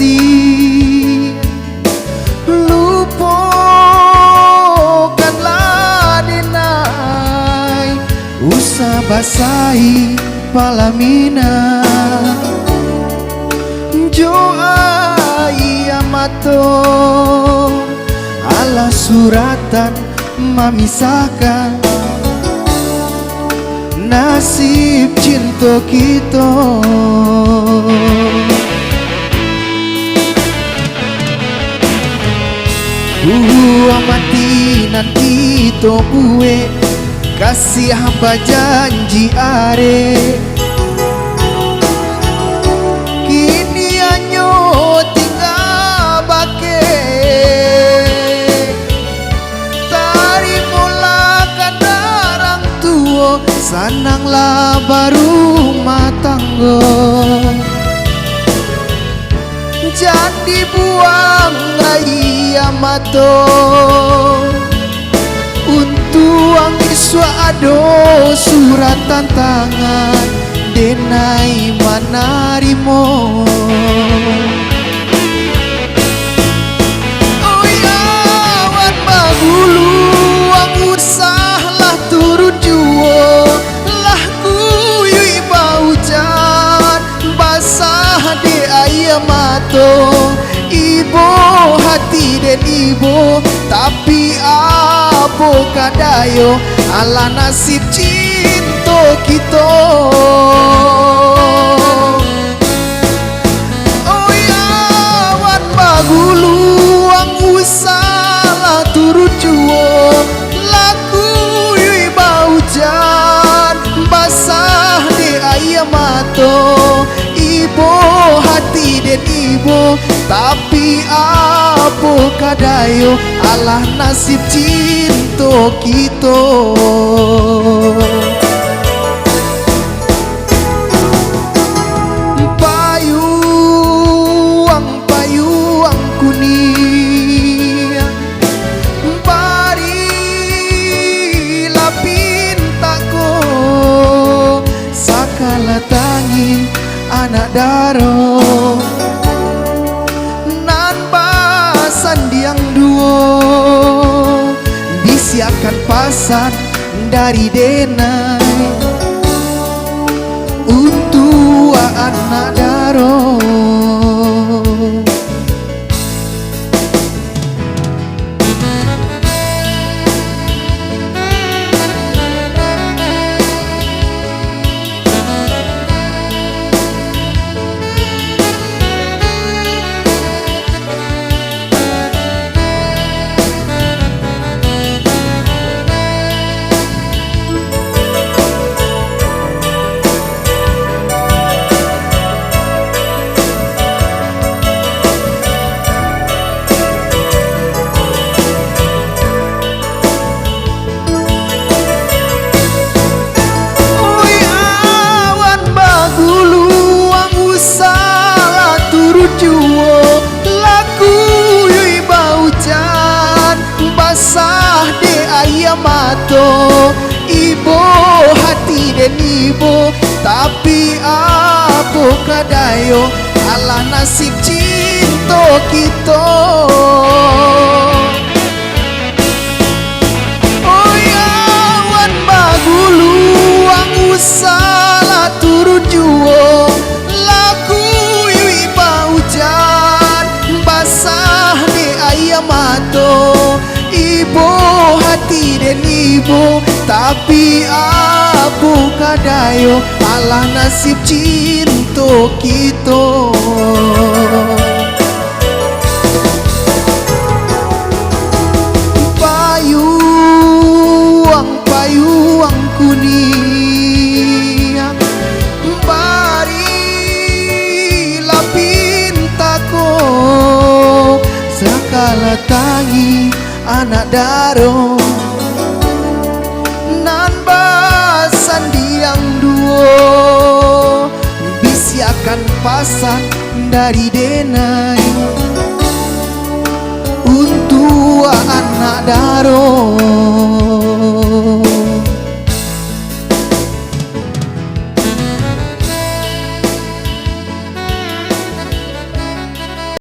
kasih, lupakanlah denai, usah basahi palamina. Joa ia mato ala suratan memisahkan nasib cinta kita. Amati nanti to bue kasih hamba janji are, kini anyo tinggal bake tari mula kadarang tua sananglah baru matanggo. Jadi buang raya mato untuk angiswa ado surat tantangan denai manarimo. Oh ya wan bagulu ang usahlah turun juo lah kuyui baujan basah de ayam mato. Ibu hati dan ibu tapi apa kadayo ala nasib cinta kita. Oh ya wan bagulu ang usahlah turut juo laku yui baujan basah de ayam mato. Ibu hati dan ibu tapi apa kadayo alah nasib cinta kita. Payuang kuning barilah pintaku sakala tangi anak daro nan basan diang duo disiapkan pasan dari denai untuk anak daro. Basah de ayam mato ibu hati dan ibu tapi apa kadayo alah nasib cinta kita. Oh ya wan bagulu ang usahlah turun juo laku yui baujan basah de ayam mato. Ibu hati dan ibu tapi apa kadayo alah nasib cinta kita. Payuang kuning barilah pintaku sakala tangi anak daro nan basan diang duo bisiakan pasan dari denai untuk anak daro.